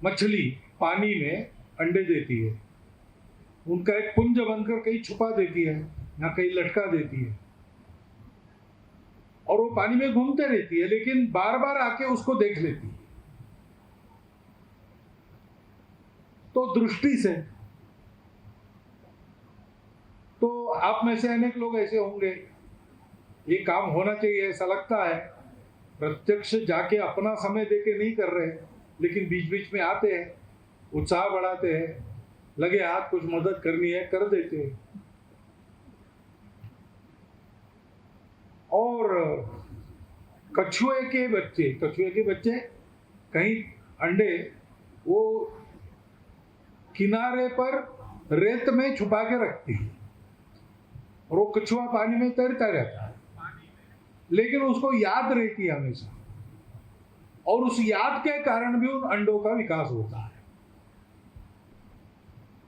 मछली पानी में अंडे देती है, उनका एक पुंज बनकर कहीं छुपा देती है या कहीं लटका देती है, और वो पानी में घूमते रहती है, लेकिन बार बार आके उसको देख लेती है। तो दृष्टि से, तो आप में से अनेक लोग ऐसे होंगे, ये काम होना चाहिए ऐसा लगता है, प्रत्यक्ष जाके अपना समय देके नहीं कर रहे, लेकिन बीच बीच में आते हैं, उत्साह बढ़ाते हैं, लगे हाथ कुछ मदद करनी है कर देते हैं। और कछुए के बच्चे कहीं अंडे वो किनारे पर रेत में छुपा के रखती है, और वो कछुआ पानी में तैरता रहता है, लेकिन उसको याद रहती है हमेशा, और उस याद के कारण भी उन अंडों का विकास होता है।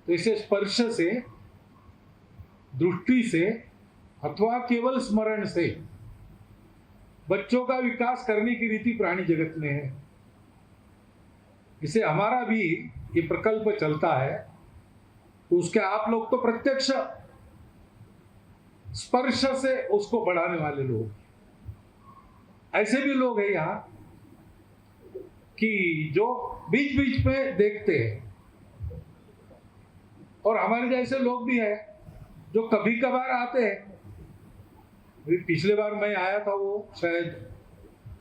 तो इसे स्पर्श से, दृष्टि से अथवा केवल स्मरण से बच्चों का विकास करने की रीति प्राणी जगत में है। इसे हमारा भी ये प्रकल्प चलता है, तो उसके आप लोग तो प्रत्यक्ष स्पर्श से उसको बढ़ाने वाले लोग, ऐसे भी लोग हैं यहाँ कि जो बीच बीच में देखते हैं, और हमारे जैसे लोग भी हैं जो कभी कभार आते हैं। पिछले बार मैं आया था, वो शायद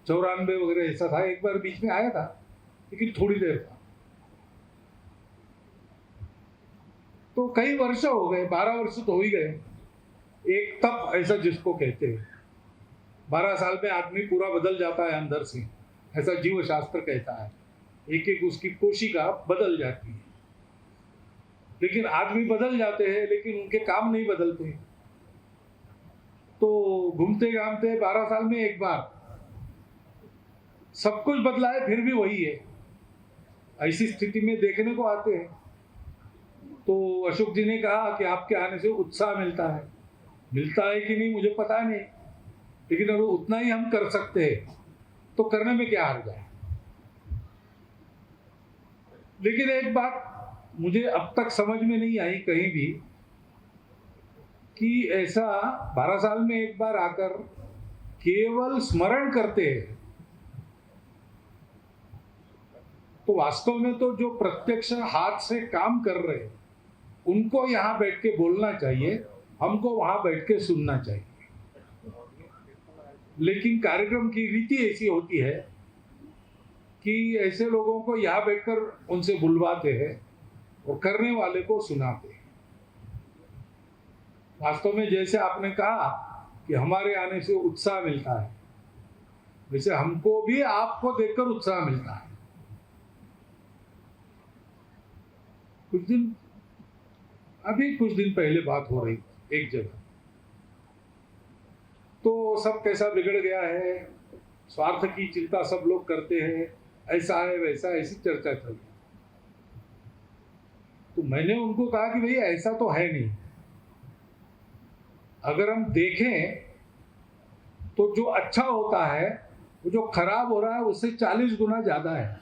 94 वगैरह ऐसा था, एक बार बीच में आया था, लेकिन थोड़ी देर था। तो कई वर्ष हो गए, 12 वर्ष तो हो ही गए। एक तप ऐसा जिसको कहते हैं, 12 साल में आदमी पूरा बदल जाता है अंदर से, ऐसा जीव शास्त्र कहता है। एक एक उसकी कोशिका बदल जाती है, लेकिन आदमी बदल जाते हैं, लेकिन उनके काम नहीं बदलते। तो घूमते घामते 12 साल में एक बार सब कुछ बदला है, फिर भी वही है, ऐसी स्थिति में देखने को आते हैं। तो अशोक जी ने कहा कि आपके आने से उत्साह मिलता है कि नहीं मुझे पता नहीं, लेकिन अगर उतना ही हम कर सकते हैं तो करने में क्या हर्ज है। लेकिन एक बात मुझे अब तक समझ में नहीं आई कहीं भी, कि ऐसा 12 साल में एक बार आकर केवल स्मरण करते हैं, तो वास्तव में तो जो प्रत्यक्ष हाथ से काम कर रहे हैं उनको यहाँ बैठ के बोलना चाहिए, हमको वहां बैठ के सुनना चाहिए। लेकिन कार्यक्रम की रीति ऐसी होती है कि ऐसे लोगों को यहाँ बैठकर उनसे बुलवाते हैं और करने वाले को सुनाते हैं। वास्तव में जैसे आपने कहा कि हमारे आने से उत्साह मिलता है, वैसे हमको भी आपको देखकर उत्साह मिलता है। कुछ दिन पहले बात हो रही एक जगह, तो सब कैसा बिगड़ गया है, स्वार्थ की चिंता सब लोग करते हैं, ऐसा है वैसा, ऐसी चर्चा चल रही। तो मैंने उनको कहा कि भाई ऐसा तो है नहीं, अगर हम देखें तो जो अच्छा होता है वो जो खराब हो रहा है उससे 40 गुना ज्यादा है,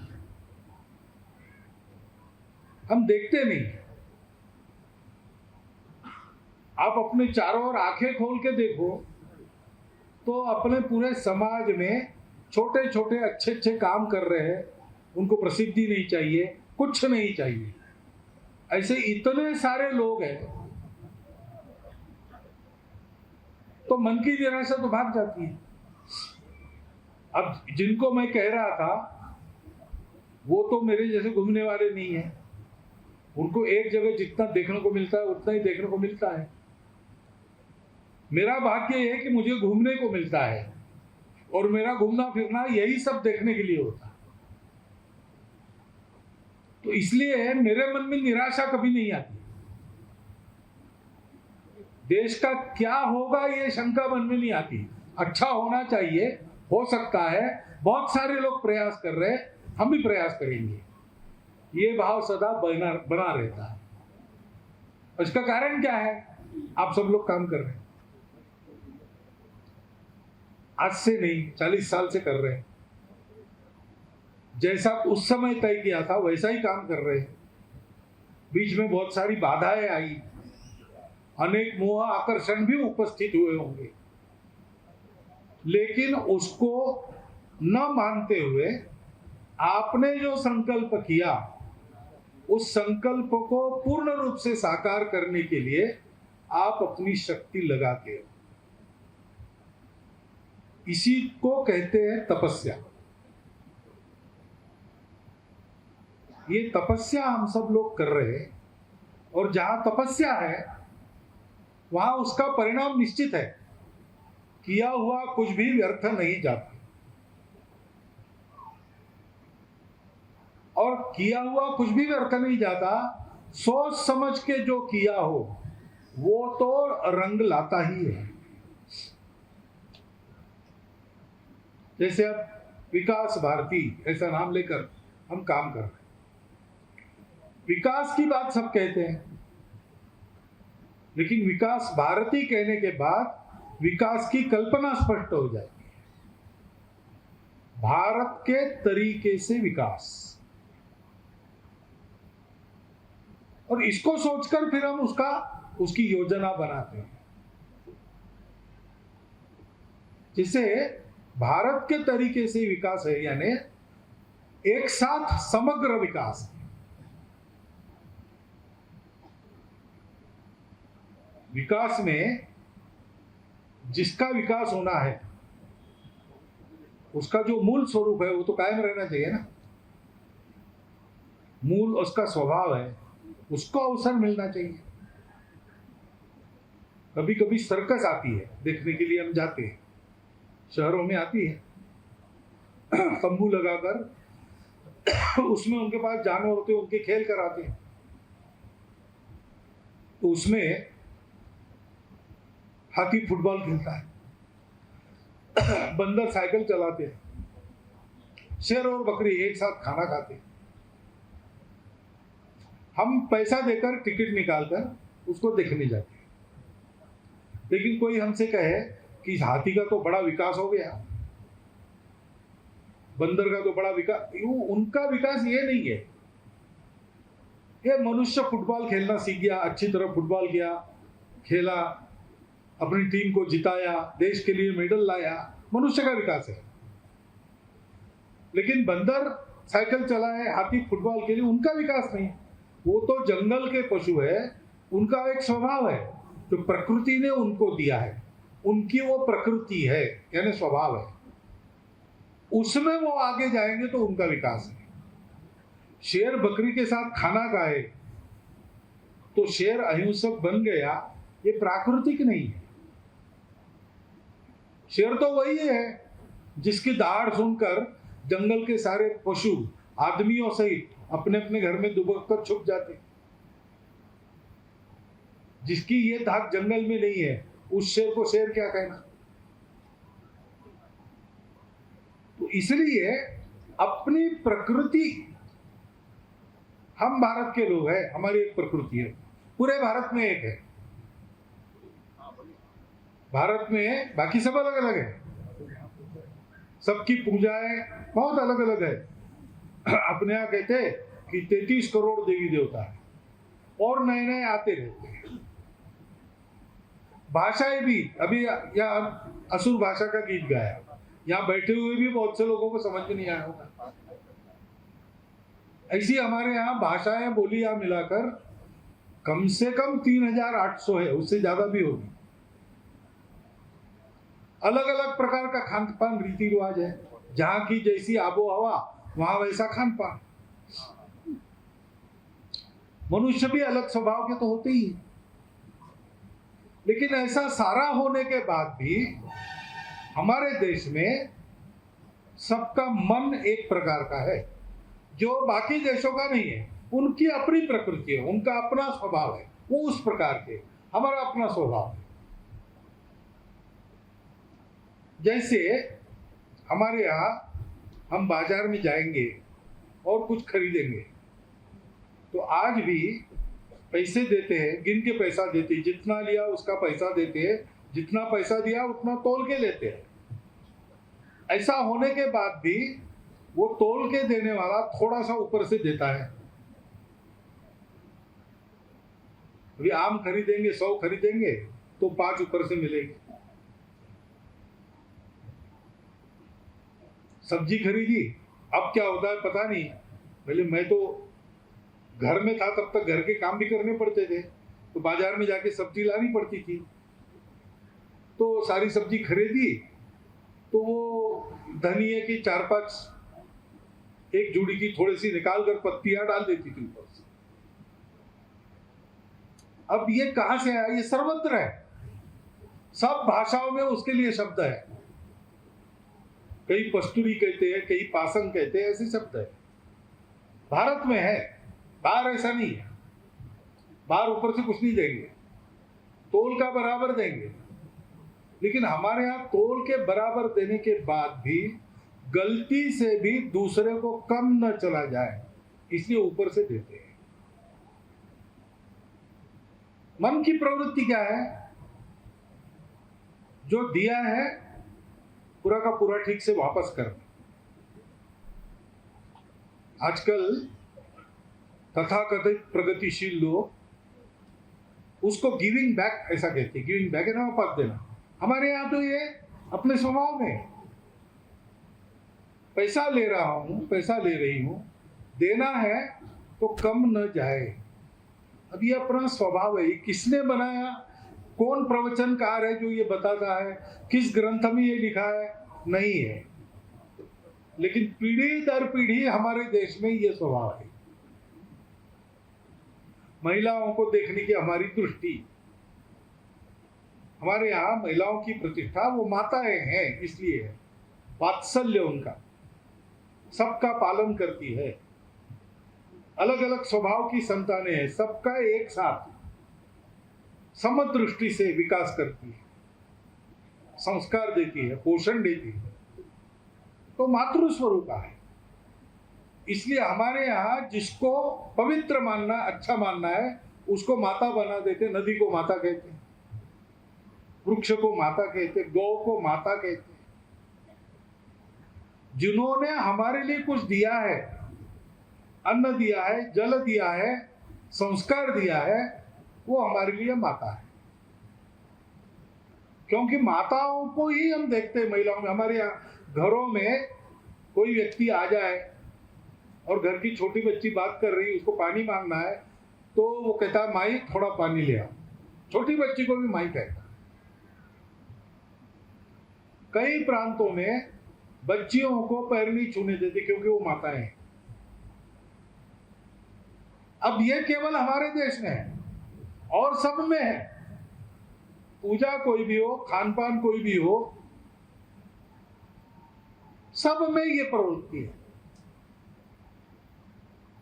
हम देखते नहीं। आप अपने चारों ओर आंखें खोल के देखो तो अपने पूरे समाज में छोटे छोटे अच्छे अच्छे काम कर रहे हैं, उनको प्रसिद्धि नहीं चाहिए, कुछ नहीं चाहिए, ऐसे इतने सारे लोग हैं, तो मन की निराशा तो भाग जाती है। अब जिनको मैं कह रहा था वो तो मेरे जैसे घूमने वाले नहीं है, उनको एक जगह जितना देखने को मिलता है उतना ही देखने को मिलता है। मेरा भाग्य है कि मुझे घूमने को मिलता है, और मेरा घूमना फिरना यही सब देखने के लिए होता है। तो इसलिए मेरे मन में निराशा कभी नहीं आती। देश का क्या होगा ये शंका मन में नहीं आती, अच्छा होना चाहिए, हो सकता है, बहुत सारे लोग प्रयास कर रहे हैं, हम भी प्रयास करेंगे, ये भाव सदा बना रहता है। इसका कारण क्या है? आप सब लोग काम कर रहे हैं, आज से नहीं 40 साल से कर रहे हैं। जैसा उस समय तय किया था वैसा ही काम कर रहे हैं। बीच में बहुत सारी बाधाएं आई, अनेक मोह आकर्षण भी उपस्थित हुए होंगे, लेकिन उसको न मानते हुए आपने जो संकल्प किया, उस संकल्प को पूर्ण रूप से साकार करने के लिए आप अपनी शक्ति लगाते हो। इसी को कहते हैं तपस्या। ये तपस्या हम सब लोग कर रहे हैं, और जहां तपस्या है वहां उसका परिणाम निश्चित है। किया हुआ कुछ भी व्यर्थ नहीं जाता, और किया हुआ कुछ भी व्यर्थ नहीं जाता। सोच समझ के जो किया हो वो तो रंग लाता ही है। जैसे अब विकास भारती ऐसा नाम लेकर हम काम कर रहे हैं। विकास की बात सब कहते हैं, लेकिन विकास भारती कहने के बाद विकास की कल्पना स्पष्ट हो जाएगी। भारत के तरीके से विकास, और इसको सोचकर फिर हम उसकी योजना बनाते हैं। जिसे भारत के तरीके से विकास है, यानी एक साथ समग्र विकास। विकास में जिसका विकास होना है उसका जो मूल स्वरूप है वो तो कायम रहना चाहिए ना। मूल उसका स्वभाव है, उसको अवसर मिलना चाहिए। कभी कभी सर्कस आती है देखने के लिए, हम जाते हैं, शहरों में आती है, तंबू लगाकर उसमें उनके पास जानवर होते हैं, उनके खेल कराते हैं। तो उसमें हाथी फुटबॉल खेलता है, बंदर साइकिल चलाते हैं, शेर और बकरी एक साथ खाना खाते हैं। हम पैसा देकर टिकट निकालकर उसको देखने जाते हैं। लेकिन कोई हमसे कहे कि हाथी का तो बड़ा विकास हो गया, बंदर का तो बड़ा विकास, उनका विकास ये नहीं है। ये मनुष्य फुटबॉल खेलना सीख गया, अच्छी तरह फुटबॉल किया, खेला, अपनी टीम को जिताया, देश के लिए मेडल लाया, मनुष्य का विकास है। लेकिन बंदर साइकिल चलाए, हाथी फुटबॉल के लिए, उनका विकास नहीं। वो तो जंगल के पशु है, उनका एक स्वभाव है जो प्रकृति ने उनको दिया है, उनकी वो प्रकृति है, यानी स्वभाव है। उसमें वो आगे जाएंगे तो उनका विकास है। शेर बकरी के साथ खाना खाए तो शेर अहिंसक बन गया, ये प्राकृतिक नहीं है। शेर तो वही है जिसकी दहाड़ सुनकर जंगल के सारे पशु आदमियों सहित अपने अपने घर में दुबक कर छुप जाते। जिसकी ये धाक जंगल में नहीं है, उस शेर को शेर क्या कहना। तो इसलिए अपनी प्रकृति, हम भारत के लोग हैं, हमारी एक प्रकृति है, पूरे भारत में एक है। भारत में बाकी सब अलग अलग है, सबकी पूजाएं बहुत अलग अलग है। अपने यहाँ कहते कि 33 करोड़ देवी देवता है और नए नए आते रहते हैं। भाषाएं भी, अभी यहाँ असुर भाषा का गीत गाया, यहाँ बैठे हुए भी बहुत से लोगों को समझ में नहीं आया होगा। ऐसी हमारे यहाँ भाषाएं बोली यहाँ मिलाकर कम से कम 3800 है, उससे ज्यादा भी होगी। अलग अलग प्रकार का खान पान रीति रिवाज है, जहां की जैसी आबो हवा वहां वैसा खान पान। मनुष्य भी अलग स्वभाव के तो होते ही है। लेकिन ऐसा सारा होने के बाद भी हमारे देश में सबका मन एक प्रकार का है, जो बाकी देशों का नहीं है। उनकी अपनी प्रकृति है, उनका अपना स्वभाव है, वो उस प्रकार के, हमारा अपना स्वभाव है। जैसे हमारे यहाँ हम बाजार में जाएंगे और कुछ खरीदेंगे तो आज भी पैसे देते हैं, गिन के पैसा देते हैं, जितना लिया उसका पैसा देते हैं, जितना पैसा दिया उतना तोल के लेते हैं। ऐसा होने के बाद भी वो तोल के देने वाला थोड़ा सा ऊपर से देता है। अभी आम खरीदेंगे, 100 खरीदेंगे तो 5 ऊपर से मिलेंगे। सब्जी खरीदी, अब क्या होता है पता नहीं। पहले मैं तो घर में था, तब तक घर के काम भी करने पड़ते थे, तो बाजार में जाके सब्जी लानी पड़ती थी। तो सारी सब्जी खरीदी तो वो धनिये की 4-5 एक जुड़ी की थोड़ी सी निकाल कर पत्तियां डाल देती थी ऊपर से। अब ये कहां से आया? ये सर्वत्र है, सब भाषाओं में उसके लिए शब्द है। कई पस्तूरी कहते हैं, कई पासंग कहते हैं, ऐसे शब्द है। भारत में है, बाहर ऐसा नहीं है। बाहर ऊपर से कुछ नहीं देंगे, तोल का बराबर देंगे। लेकिन हमारे यहाँ तोल के बराबर देने के बाद भी गलती से भी दूसरे को कम न चला जाए, इसलिए ऊपर से देते हैं। मन की प्रवृत्ति क्या है? जो दिया है पूरा का पूरा ठीक से वापस करना। आजकल तथाकथित प्रगतिशील लोग उसको गिविंग बैक ऐसा कहते हैं। गिविंग बैक है ना, वापस देना। हमारे यहां तो ये अपने स्वभाव में, पैसा ले रहा हूं, पैसा ले रही हूं, देना है तो कम न जाए। अब ये अपना स्वभाव है। किसने बनाया? कौन प्रवचनकार है जो ये बताता है? किस ग्रंथ में ये लिखा है? नहीं है। लेकिन पीढ़ी दर पीढ़ी हमारे देश में ये स्वभाव है। महिलाओं को देखने की हमारी दृष्टि, हमारे यहाँ महिलाओं की प्रतिष्ठा, वो माताएं हैं इसलिए है। वात्सल्य उनका, सबका पालन करती है, अलग अलग स्वभाव की संतानें हैं, सबका एक साथ समदृष्टि से विकास करती है, संस्कार देती है, पोषण देती है। तो मातृ स्वरूप है। इसलिए हमारे यहाँ जिसको पवित्र मानना, अच्छा मानना है, उसको माता बना देते। नदी को माता कहते हैं, वृक्ष को माता कहते, गौ को माता कहते। जिन्होंने हमारे लिए कुछ दिया है, अन्न दिया है, जल दिया है, संस्कार दिया है, वो हमारे लिए माता है। क्योंकि माताओं को ही हम देखते हैं महिलाओं में। हमारे यहाँ घरों में कोई व्यक्ति आ जाए और घर की छोटी बच्ची बात कर रही है, उसको पानी मांगना है, तो वो कहता है माई थोड़ा पानी ले आओ। छोटी बच्ची को भी माई कहता। कई प्रांतों में बच्चियों को पैर नहीं छूने देते क्योंकि वो माताएं हैं। अब ये केवल हमारे देश में है और सब में है। पूजा कोई भी हो, खान पान कोई भी हो, सब में ये प्रवृत्ति है।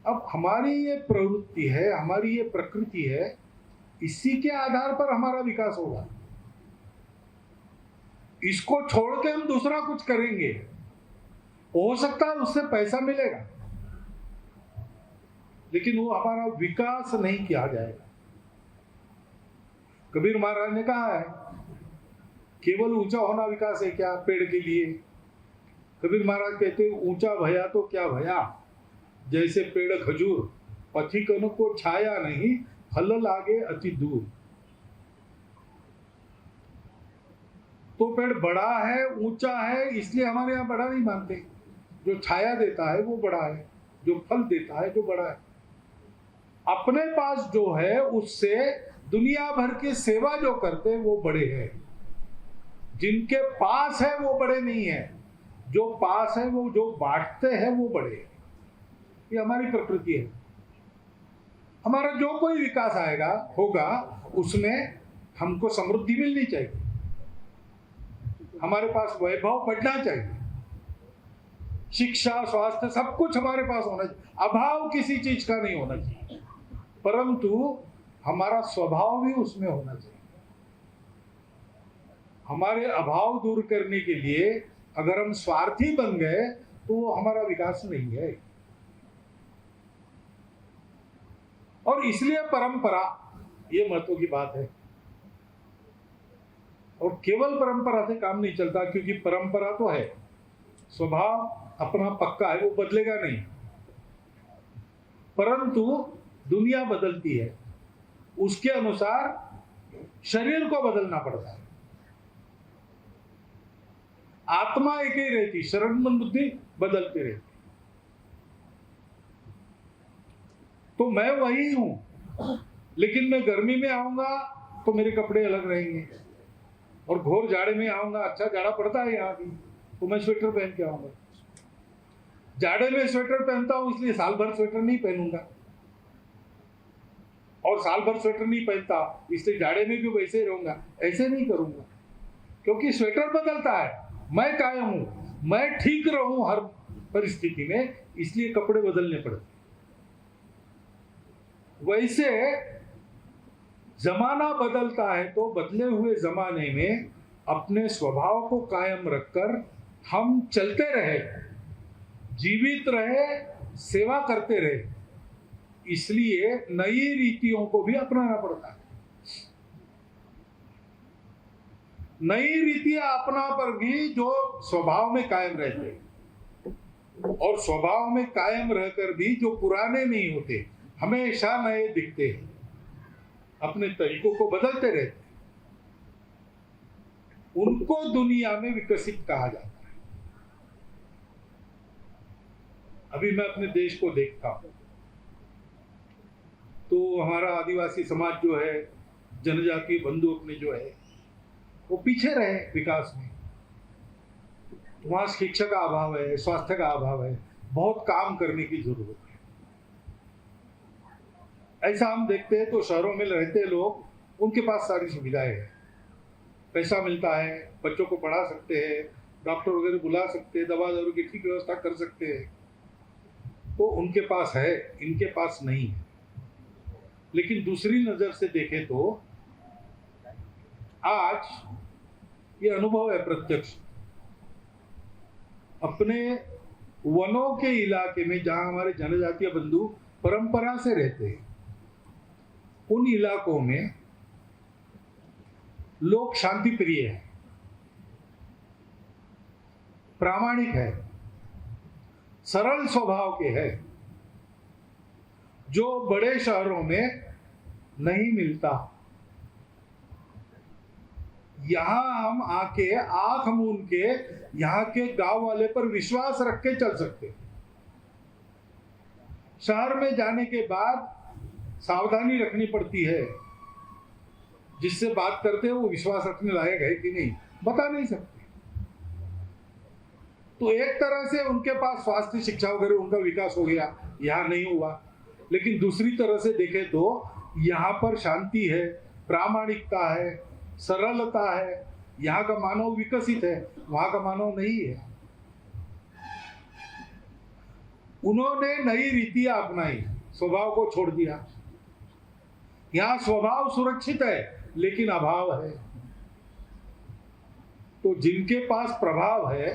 अब हमारी ये प्रवृत्ति है, हमारी ये प्रकृति है, इसी के आधार पर हमारा विकास होगा। इसको छोड़ के हम दूसरा कुछ करेंगे, हो सकता है उससे पैसा मिलेगा, लेकिन वो हमारा विकास नहीं किया जाएगा। कबीर महाराज ने कहा है, केवल ऊंचा होना विकास है क्या पेड़ के लिए? कबीर महाराज कहते हैं, ऊंचा भया तो क्या भया, जैसे पेड़ खजूर, पथिकन को छाया नहीं, फल लागे अति दूर। तो पेड़ बड़ा है, ऊंचा है, इसलिए हमारे यहाँ बड़ा नहीं मानते। जो छाया देता है वो बड़ा है, जो फल देता है जो बड़ा है। अपने पास जो है उससे दुनिया भर की सेवा जो करते हैं वो बड़े हैं। जिनके पास है वो बड़े नहीं है, जो पास है वो जो बांटते हैं वो बड़े हैं। ये हमारी प्रकृति है। हमारा जो कोई विकास आएगा होगा, उसमें हमको समृद्धि मिलनी चाहिए, हमारे पास वैभव बढ़ना चाहिए, शिक्षा, स्वास्थ्य, सब कुछ हमारे पास होना चाहिए। अभाव किसी चीज का नहीं होना चाहिए, परंतु हमारा स्वभाव भी उसमें होना चाहिए। हमारे अभाव दूर करने के लिए अगर हम स्वार्थी बन गए तो वो हमारा विकास नहीं है। और इसलिए परंपरा, ये महत्व की बात है। और केवल परंपरा से काम नहीं चलता, क्योंकि परंपरा तो है, स्वभाव अपना पक्का है, वो बदलेगा नहीं। परंतु दुनिया बदलती है, उसके अनुसार शरीर को बदलना पड़ता है। आत्मा एक ही रहती, शरीर मन बुद्धि बदलती रहती। तो मैं वही हूं, लेकिन मैं गर्मी में आऊंगा तो मेरे कपड़े अलग रहेंगे, और घोर जाड़े में आऊंगा, अच्छा जाड़ा पड़ता है यहाँ भी, तो मैं स्वेटर पहन के आऊंगा। जाड़े में स्वेटर पहनता हूं इसलिए साल भर स्वेटर नहीं पहनूंगा, और साल भर स्वेटर नहीं पहनता इसलिए जाड़े में भी वैसे ही रहूंगा। ऐसे नहीं करूंगा, क्योंकि स्वेटर बदलता है, मैं कायम हूं, मैं ठीक रहूं हर परिस्थिति में, इसलिए कपड़े बदलने पड़ते। वैसे जमाना बदलता है तो बदले हुए जमाने में अपने स्वभाव को कायम रखकर हम चलते रहे, जीवित रहे, सेवा करते रहे, इसलिए नई रीतियों को भी अपनाना पड़ता है। नई रीतियां अपना पर भी जो स्वभाव में कायम रहते, और स्वभाव में कायम रहकर भी जो पुराने नहीं होते, हमेशा नए दिखते हैं, अपने तरीकों को बदलते रहते, उनको दुनिया में विकसित कहा जाता है। अभी मैं अपने देश को देखता हूं तो हमारा आदिवासी समाज जो है, जनजातीय बंधु अपने जो है, वो पीछे रहे विकास में। वहां शिक्षा का अभाव है, स्वास्थ्य का अभाव है, बहुत काम करने की जरूरत है। ऐसा हम देखते हैं तो शहरों में रहते लोग, उनके पास सारी सुविधाएं हैं, पैसा मिलता है, बच्चों को पढ़ा सकते हैं, डॉक्टर वगैरह बुला सकते हैं, दवा दारू की ठीक व्यवस्था कर सकते हैं, तो उनके पास है, इनके पास नहीं है। लेकिन दूसरी नजर से देखें तो आज ये अनुभव है प्रत्यक्ष, अपने वनों के इलाके में जहां हमारे जनजातीय बंधु परंपरा से रहते हैं, उन इलाकों में लोग शांति प्रिय है, प्रामाणिक है, सरल स्वभाव के है, जो बड़े शहरों में नहीं मिलता। यहां हम आके आंख मूंद के यहां के गांव वाले पर विश्वास रख के चल सकते। शहर में जाने के बाद सावधानी रखनी पड़ती है, जिससे बात करते हैं वो विश्वास रखने लायक है कि नहीं बता नहीं सकते। तो एक तरह से उनके पास स्वास्थ्य शिक्षा वगैरह उनका विकास हो गया, यहाँ नहीं हुआ। लेकिन दूसरी तरह से देखें तो यहाँ पर शांति है, प्रामाणिकता है, सरलता है, यहाँ का मानव विकसित है, वहां का मानव नहीं है। उन्होंने नई रीतियां अपनाई, स्वभाव को छोड़ दिया। यहाँ स्वभाव सुरक्षित है लेकिन अभाव है। तो जिनके पास प्रभाव है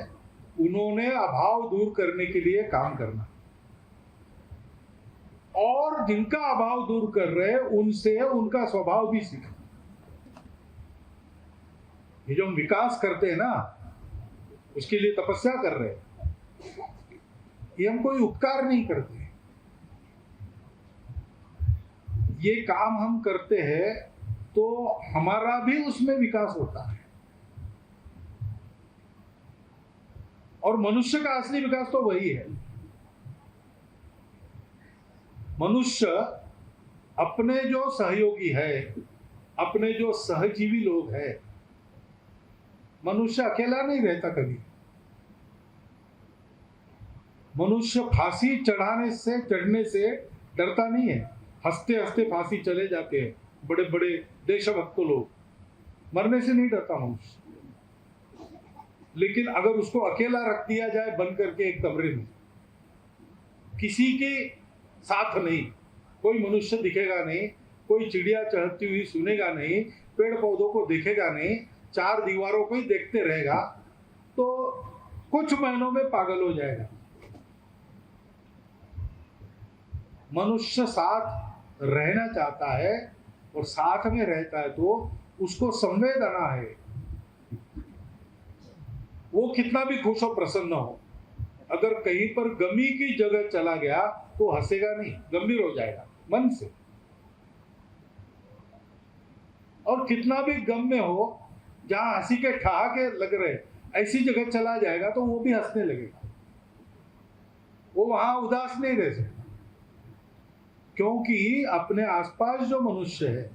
उन्होंने अभाव दूर करने के लिए काम करना, और जिनका अभाव दूर कर रहे हैं उनसे उनका स्वभाव भी सीखना। ये जो हम विकास करते हैं ना, उसके लिए तपस्या कर रहे हैं, ये हम कोई उपकार नहीं करते। ये काम हम करते हैं तो हमारा भी उसमें विकास होता है, और मनुष्य का असली विकास तो वही है। मनुष्य अपने जो सहयोगी है, अपने जो सहजीवी लोग हैं, मनुष्य अकेला नहीं रहता कभी। मनुष्य फांसी चढ़ने से डरता नहीं है, हंसते हंसते फांसी चले जाते हैं। बड़े बड़े देशभक्त लोग, मरने से नहीं डरता मनुष्य। लेकिन अगर उसको अकेला रख दिया जाए बंद करके एक कमरे में, किसी के साथ नहीं, कोई मनुष्य दिखेगा नहीं, कोई चिड़िया चहकती हुई सुनेगा नहीं, पेड़ पौधों को देखेगा नहीं, चार दीवारों को ही देखते रहेगा, तो कुछ महीनों में पागल हो जाएगा। मनुष्य साथ रहना चाहता है, और साथ में रहता है तो उसको संवेदना है, वो कितना भी खुश हो प्रसन्न हो, अगर कहीं पर गमी की जगह चला गया तो हंसेगा नहीं, गंभीर हो जाएगा मन से। और कितना भी गम में हो, जहां हंसी के ठहाके लग रहे, ऐसी जगह चला जाएगा तो वो भी हंसने लगेगा, वो वहां उदास नहीं रह सकता। क्योंकि अपने आसपास जो मनुष्य है,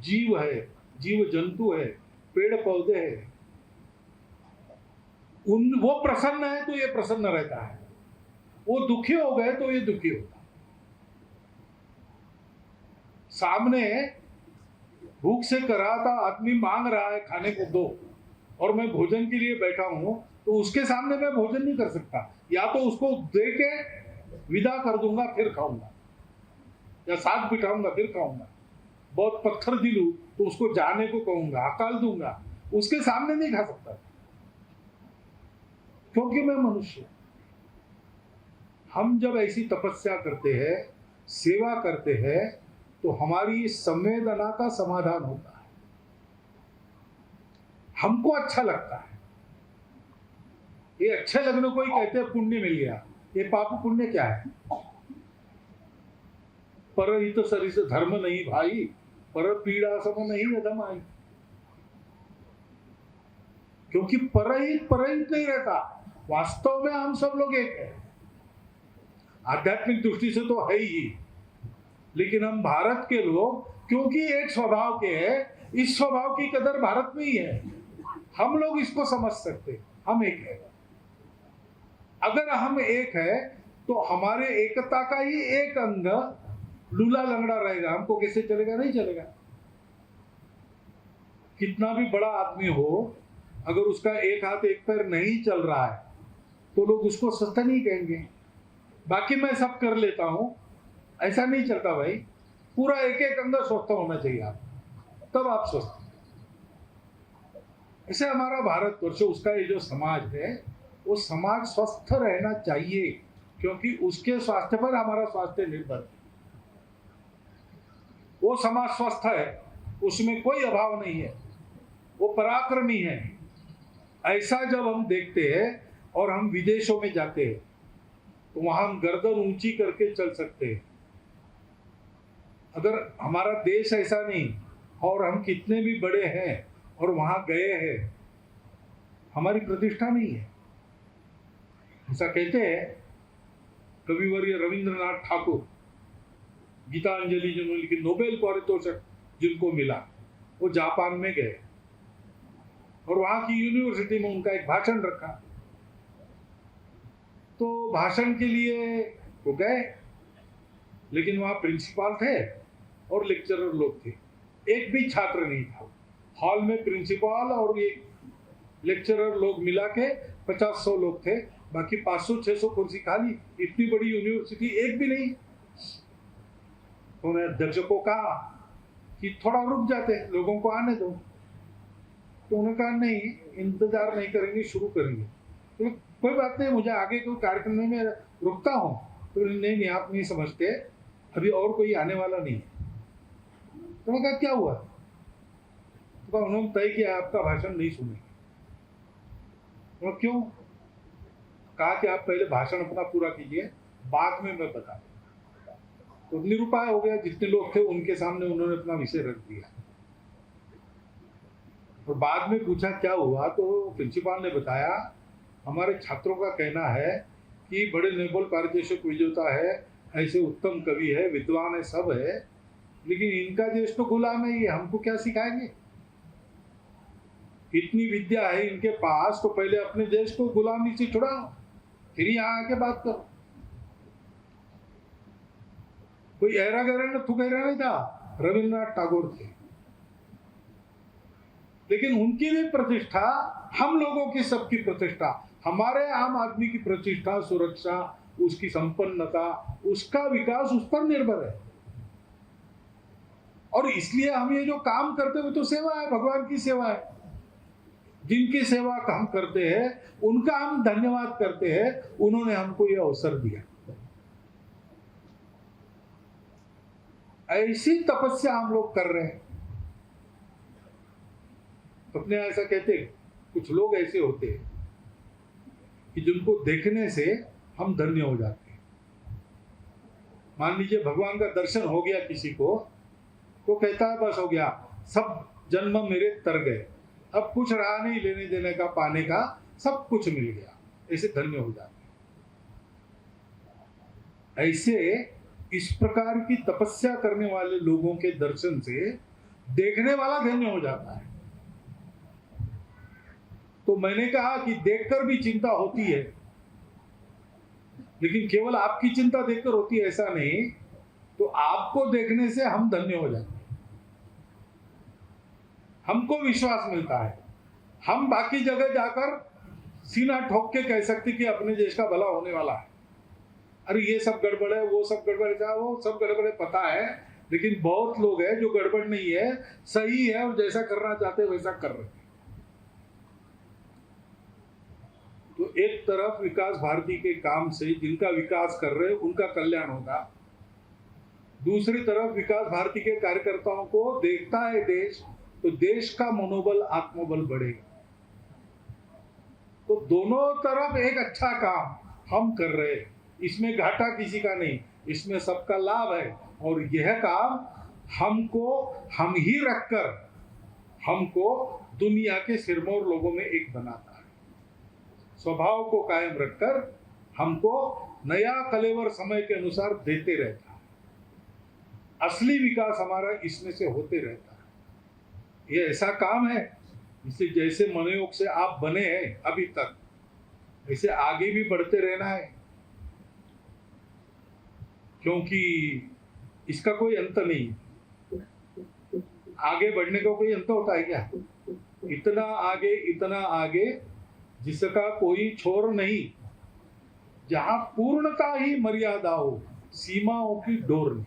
जीव है, जीव जंतु है, पेड़ पौधे हैं, वो प्रसन्न है तो ये प्रसन्न रहता है, वो दुखी हो गए तो ये दुखी होता है। सामने भूख से कराता आदमी मांग रहा है खाने को दो, और मैं भोजन के लिए बैठा हूं, तो उसके सामने मैं भोजन नहीं कर सकता। या तो उसको दे के विदा कर दूंगा फिर खाऊंगा, या साथ बिठाऊंगा फिर खाऊंगा। बहुत पत्थर दिलू तो उसको जाने को कहूंगा, हकाल दूंगा, उसके सामने नहीं खा सकता, क्योंकि मैं मनुष्य हूं। हम जब ऐसी तपस्या करते हैं, सेवा करते हैं, तो हमारी संवेदना का समाधान होता है, हमको अच्छा लगता है। ये अच्छे लगने को ही कहते हैं पुण्य मिल गया। ये पाप पुण्य क्या है? परहित सरिस धर्म नहीं भाई, पर पीड़ा सम नहीं अधम आई। क्योंकि परहित नहीं रहता, वास्तव में हम सब लोग एक है, आध्यात्मिक दृष्टि से तो है ही। लेकिन हम भारत के लोग क्योंकि एक स्वभाव के हैं, इस स्वभाव की कदर भारत में ही है, हम लोग इसको समझ सकते, हम एक है। अगर हम एक है तो हमारे एकता का ही एक अंग लूला लंगड़ा रहेगा, हमको कैसे चलेगा? नहीं चलेगा। कितना भी बड़ा आदमी हो, अगर उसका एक हाथ एक पैर नहीं चल रहा है तो लोग उसको सस्ता नहीं कहेंगे। बाकी मैं सब कर लेता हूं, ऐसा नहीं चलता भाई। पूरा एक एक अंग स्वस्थ होना चाहिए आप, तब आप स्वस्थ। ऐसे हमारा भारतवर्ष, उसका ये जो समाज है, वो समाज स्वस्थ रहना चाहिए, क्योंकि उसके स्वास्थ्य पर हमारा स्वास्थ्य निर्भर है। वो समाज स्वस्थ है, उसमें कोई अभाव नहीं है, वो पराक्रमी है। ऐसा जब हम देखते हैं और हम विदेशों में जाते हैं तो वहां हम गर्दन ऊंची करके चल सकते हैं। अगर हमारा देश ऐसा नहीं, और हम कितने भी बड़े हैं और वहां गए हैं, हमारी प्रतिष्ठा नहीं है। ऐसा कहते हैं कविवर्य रविंद्रनाथ ठाकुर, गीतांजलि जिन्होंने लिखी, नोबेल पारितोषिक जिनको मिला, वो जापान में गए और वहां की यूनिवर्सिटी में उनका एक भाषण रखा। तो भाषण के लिए वो गए, लेकिन वहां प्रिंसिपल थे और लेक्चरर लोग थे, एक भी छात्र नहीं था। हॉल में प्रिंसिपल और एक लेक्चरर लोग मिला के 50-100 लोग थे, बाकी 500-600 कुर्सी खाली। इतनी बड़ी यूनिवर्सिटी, एक भी नहीं। तो उन्होंने अध्यक्ष को कहा कि थोड़ा रुक जाते, लोगों को आने दो। तो उन्होंने कहा नहीं, इंतजार नहीं करेंगे, शुरू करेंगे। तो कोई बात नहीं, मुझे आगे कोई कार्यक्रम में मैं रुकता हूँ। तो नहीं, आप नहीं समझते, अभी और कोई आने वाला नहीं है। तो उन्होंने कहा क्या हुआ? तो उन्होंने तय किया आपका भाषण नहीं सुनेंगे। तो क्यों? कहा कि आप पहले भाषण अपना पूरा कीजिए, बाद में मैं बता दूंगा। तो निरुपाय हो गया, जितने लोग थे उनके सामने उन्होंने अपना विषय रख दिया। और बाद में पूछा क्या हुआ, तो प्रिंसिपल ने बताया हमारे छात्रों का कहना है कि बड़े नोबेल पारितोषिक विजेता है, ऐसे उत्तम कवि है, विद्वान है, सब है, लेकिन इनका देश तो गुलाम है, ये हमको क्या सिखाएंगे? इतनी विद्या है इनके पास, तो पहले अपने देश को गुलामी से छुड़ाओ, फिर यहाँ आके बात करो। कोई ऐरा गहरा थुकैरा नहीं था, रविंद्रनाथ टैगोर थे। लेकिन उनकी भी प्रतिष्ठा, हम लोगों की सबकी प्रतिष्ठा, हमारे आम आदमी की प्रतिष्ठा, सुरक्षा, उसकी संपन्नता, उसका विकास उस पर निर्भर है। और इसलिए हम ये जो काम करते हुए, तो सेवा है, भगवान की सेवा है। जिनकी सेवा हम करते हैं उनका हम धन्यवाद करते हैं, उन्होंने हमको ये अवसर दिया। ऐसी तपस्या हम लोग कर रहे हैं। अपने ऐसा कहते, कुछ लोग ऐसे होते हैं कि जिनको देखने से हम धन्य हो जाते हैं। मान लीजिए भगवान का दर्शन हो गया किसी को, तो कहता है बस हो गया, सब जन्म मेरे तर गए, अब कुछ रहा नहीं लेने देने का, पाने का, सब कुछ मिल गया, ऐसे धन्य हो जाते हैं। ऐसे इस प्रकार की तपस्या करने वाले लोगों के दर्शन से देखने वाला धन्य हो जाता है। तो मैंने कहा कि देखकर भी चिंता होती है, लेकिन केवल आपकी चिंता देखकर होती है ऐसा नहीं, तो आपको देखने से हम धन्य हो जाते हैं, हमको विश्वास मिलता है, हम बाकी जगह जाकर सीना ठोक के कह सकते कि अपने देश का भला होने वाला है। अरे ये सब गड़बड़ है, वो सब गड़बड़ है, वो सब गड़बड़ है पता है, लेकिन बहुत लोग हैं जो गड़बड़ नहीं है, सही है, और जैसा करना चाहते हैं वैसा कर रहे हैं। तो एक तरफ विकास भारती के काम से जिनका विकास कर रहे हैं उनका कल्याण होगा, दूसरी तरफ विकास भारती के कार्यकर्ताओं को देखता है देश, तो देश का मनोबल, आत्मबल बढ़ेगा। तो दोनों तरफ एक अच्छा काम हम कर रहे हैं, इसमें घाटा किसी का नहीं, इसमें सबका लाभ है। और यह काम हमको, हम ही रखकर हमको दुनिया के सिरमौर लोगों में एक बनाता है, स्वभाव को कायम रखकर हमको नया कलेवर समय के अनुसार देते रहता है। असली विकास हमारा इसमें से होते रहता है। ये ऐसा काम है, इसलिए जैसे मनोयोग से आप बने हैं अभी तक, ऐसे आगे भी बढ़ते रहना है, क्योंकि इसका कोई अंत नहीं है। आगे बढ़ने का कोई अंत होता है क्या? इतना आगे जिसका कोई छोर नहीं, जहां पूर्णता ही मर्यादा हो, सीमाओं की डोर नहीं।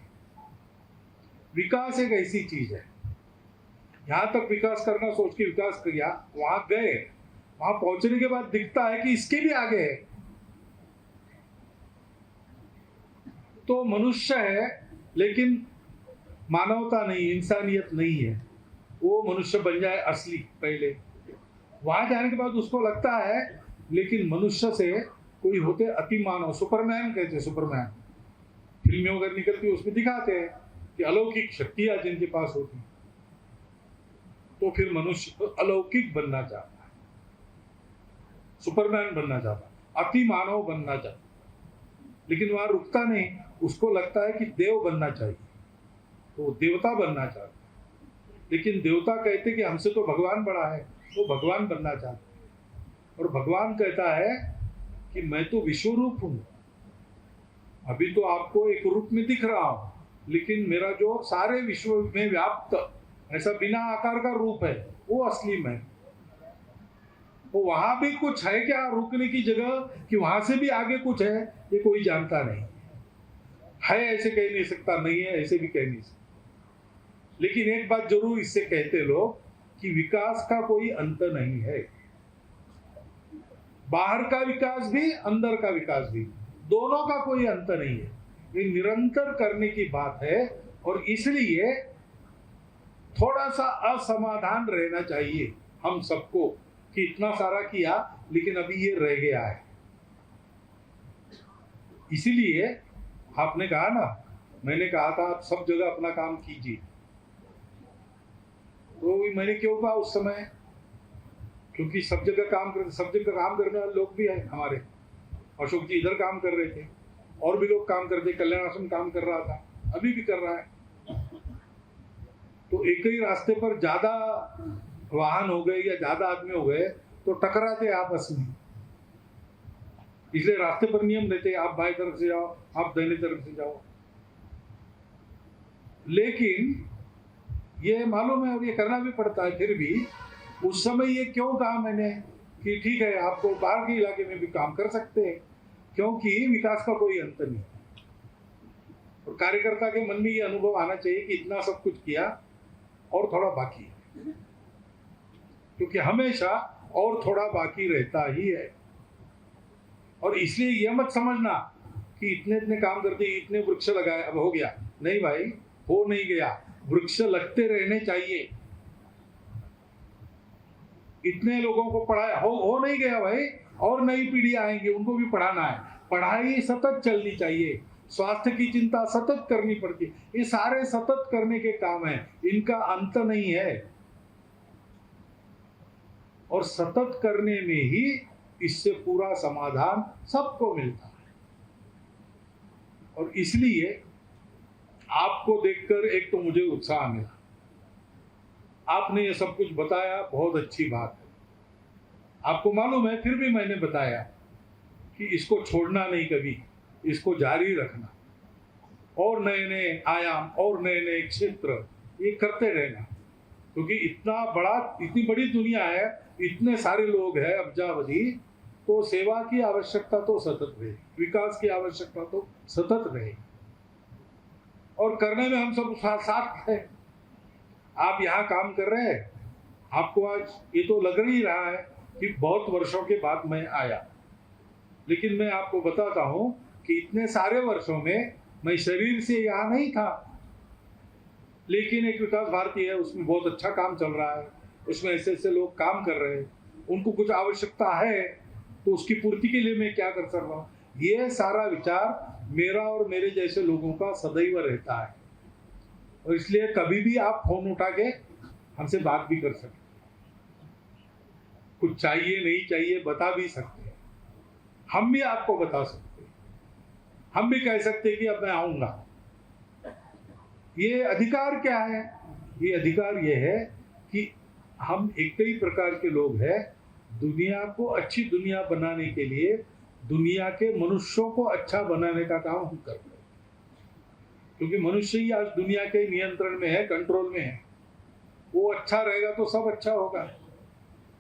विकास एक ऐसी चीज है, यहां तक विकास करना सोच के विकास किया, वहां गए, वहां पहुंचने के बाद दिखता है कि इसके भी आगे है, तो मनुष्य है लेकिन मानवता नहीं, इंसानियत नहीं है, वो मनुष्य बन जाए असली पहले। वहां जाने के बाद उसको लगता है लेकिन मनुष्य से कोई होते अति मानव, सुपरमैन कहते, सुपरमैन फिल्में वगैरह निकलती उसमें दिखाते हैं कि अलौकिक शक्तियां जिनके पास होती, तो फिर मनुष्य अलौकिक बनना चाहता है, सुपरमैन बनना चाहता है, अति मानव बनना चाहता है, लेकिन वहां रुकता नहीं, उसको लगता है कि देव बनना चाहिए, तो देवता बनना चाहता है। लेकिन देवता कहते कि हमसे तो भगवान बड़ा है, वो भगवान बनना चाहता है। और भगवान कहता है कि मैं तो विश्व रूप हूं, अभी तो आपको एक रूप में दिख रहा हूं, लेकिन मेरा जो सारे विश्व में व्याप्त ऐसा बिना आकार का रूप है, वो असली मैं। तो वहां भी कुछ है क्या रुकने की जगह, कि वहां से भी आगे कुछ है, ये कोई जानता नहीं है, ऐसे कह नहीं सकता, नहीं है ऐसे भी कह नहीं सकता। लेकिन एक बात जरूर इससे कहते लोग कि विकास का कोई अंत नहीं है, बाहर का विकास भी, अंदर का विकास भी, दोनों का कोई अंत नहीं है, ये निरंतर करने की बात है। और इसलिए थोड़ा सा असमाधान रहना चाहिए हम सबको कि इतना सारा किया लेकिन अभी ये रह गया है। इसीलिए आपने कहा ना, मैंने कहा था आप सब जगह अपना काम कीजिए, तो मैंने क्यों कहा उस समय, क्योंकि सब जगह काम करने वाले लोग भी हैं हमारे। अशोक जी इधर काम कर रहे थे, और भी लोग काम करते, कल्याण आश्रम काम कर रहा था, अभी भी कर रहा है। तो एक ही रास्ते पर ज्यादा वाहन हो गए या ज्यादा आदमी हो गए तो टकराते आपस में, इसलिए रास्ते पर नियम देते, आप बाएं तरफ से जाओ, आप दाहिने तरफ से जाओ। लेकिन ये मालूम है और ये करना भी पड़ता है, फिर भी उस समय ये क्यों कहा मैंने कि ठीक है आपको बाहर के इलाके में भी काम कर सकते हैं, क्योंकि विकास का कोई अंत नहीं। और कार्यकर्ता के मन में ये अनुभव आना चाहिए कि इतना सब कुछ किया और थोड़ा बाकी है, क्योंकि हमेशा और थोड़ा बाकी रहता ही है। और इसलिए यह मत समझना कि इतने इतने काम करते, इतने वृक्ष लगाए अब हो गया, नहीं भाई, हो नहीं गया, वृक्ष लगते रहने चाहिए। इतने लोगों को पढ़ाया, हो नहीं गया भाई, और नई पीढ़ी आएंगी, उनको भी पढ़ाना है। पढ़ाई सतत चलनी चाहिए, स्वास्थ्य की चिंता सतत करनी पड़ती है। ये सारे सतत करने के काम हैं, इनका अंत नहीं है। और सतत करने में ही इससे पूरा समाधान सबको मिलता है। और इसलिए आपको देखकर एक तो मुझे उत्साह मिला, आपने ये सब कुछ बताया, बहुत अच्छी बात है। आपको मालूम है, फिर भी मैंने बताया कि इसको छोड़ना नहीं कभी, इसको जारी रखना, और नए नए आयाम और नए नए क्षेत्र ये करते रहना, क्योंकि इतनी बड़ी दुनिया है, इतने सारे लोग हैं अब्जावधि, तो सेवा की आवश्यकता तो सतत रहे, विकास की आवश्यकता तो सतत रहे, और करने में हम सब साथ हैं। आप यहाँ काम कर रहे हैं, आपको आज ये तो लग ही रहा है कि बहुत वर्षों के बाद मैं आया, लेकिन मैं आपको बताता हूँ कि इतने सारे वर्षों में मैं शरीर से यहाँ नहीं था, लेकिन एक विकास भारती है, उसमें बहुत अच्छा काम चल रहा है, उसमें ऐसे ऐसे लोग काम कर रहे हैं, उनको कुछ आवश्यकता है तो उसकी पूर्ति के लिए मैं क्या कर सकता हूँ। ये सारा विचार मेरा और मेरे जैसे लोगों का सदैव रहता है, और इसलिए कभी भी आप फोन उठा के हमसे बात भी कर सकते हैं, कुछ चाहिए नहीं चाहिए बता भी सकते हैं, हम भी आपको बता सकते हैं, हम भी कह सकते हैं कि अब मैं आऊंगा। ये अधिकार क्या है? ये अधिकार ये है कि हम एक ही प्रकार के लोग हैं, दुनिया को अच्छी दुनिया बनाने के लिए, दुनिया के मनुष्यों को अच्छा बनाने का काम हम कर रहे हैं, क्योंकि मनुष्य ही आज दुनिया के नियंत्रण में है, कंट्रोल में है। वो अच्छा रहेगा तो सब अच्छा होगा,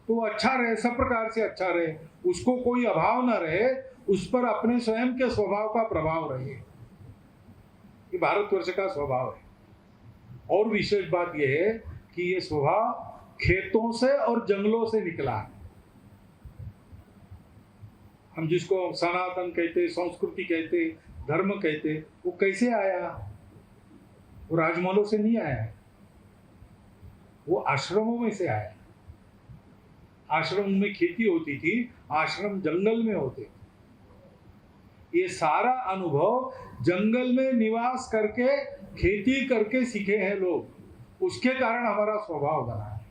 तो वो अच्छा रहे, सब प्रकार से अच्छा रहे, उसको कोई अभाव ना रहे, उस पर अपने स्वयं के स्वभाव का प्रभाव रहे। ये भारतवर्ष का स्वभाव है। और विशेष बात यह है कि ये स्वभाव खेतों से और जंगलों से निकला है। हम जिसको सनातन कहते, संस्कृति कहते, धर्म कहते, वो कैसे आया? वो राजमहलों से नहीं आया है, वो आश्रमों में से आया। आश्रम में खेती होती थी, आश्रम जंगल में होते थे। ये सारा अनुभव जंगल में निवास करके, खेती करके सीखे हैं लोग, उसके कारण हमारा स्वभाव बना है।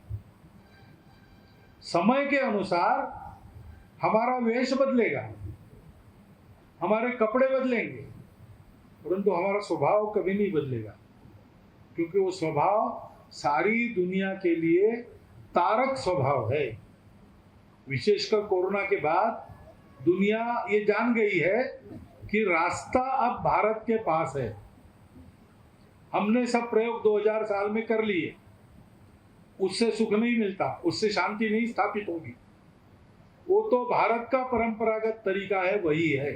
समय के अनुसार हमारा वेश बदलेगा, हमारे कपड़े बदलेंगे, परंतु हमारा स्वभाव कभी नहीं बदलेगा, क्योंकि वो स्वभाव सारी दुनिया के लिए तारक स्वभाव है। विशेषकर कोरोना के बाद दुनिया ये जान गई है कि रास्ता अब भारत के पास है। हमने सब प्रयोग 2000 साल में कर लिए, उससे सुख नहीं मिलता, उससे शांति नहीं स्थापित होगी। वो तो भारत का परंपरागत तरीका है, वही है,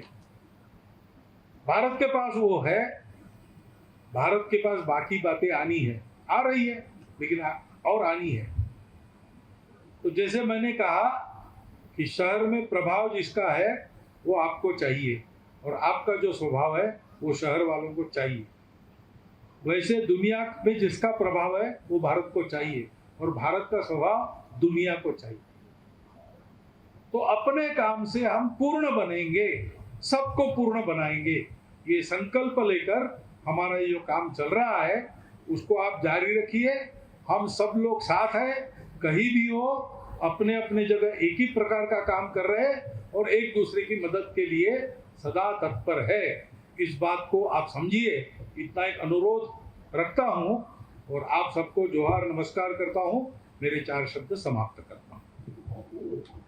भारत के पास वो है। भारत के पास बाकी बातें आनी है, आ रही है, लेकिन और आनी है। तो जैसे मैंने कहा कि शहर में प्रभाव जिसका है वो आपको चाहिए, और आपका जो स्वभाव है वो शहर वालों को चाहिए। वैसे दुनिया में जिसका प्रभाव है वो भारत को चाहिए, और भारत का स्वभाव दुनिया को चाहिए। तो अपने काम से हम पूर्ण बनेंगे, सबको पूर्ण बनाएंगे। ये संकल्प लेकर हमारा ये जो काम चल रहा है उसको आप जारी रखिए। हम सब लोग साथ हैं, कहीं भी हो, अपने अपने जगह एक ही प्रकार का काम कर रहे हैं और एक दूसरे की मदद के लिए सदा तत्पर है। इस बात को आप समझिए, इतना एक अनुरोध रखता हूँ और आप सबको जोहार नमस्कार करता हूँ। मेरे 4 शब्द समाप्त करता हूँ।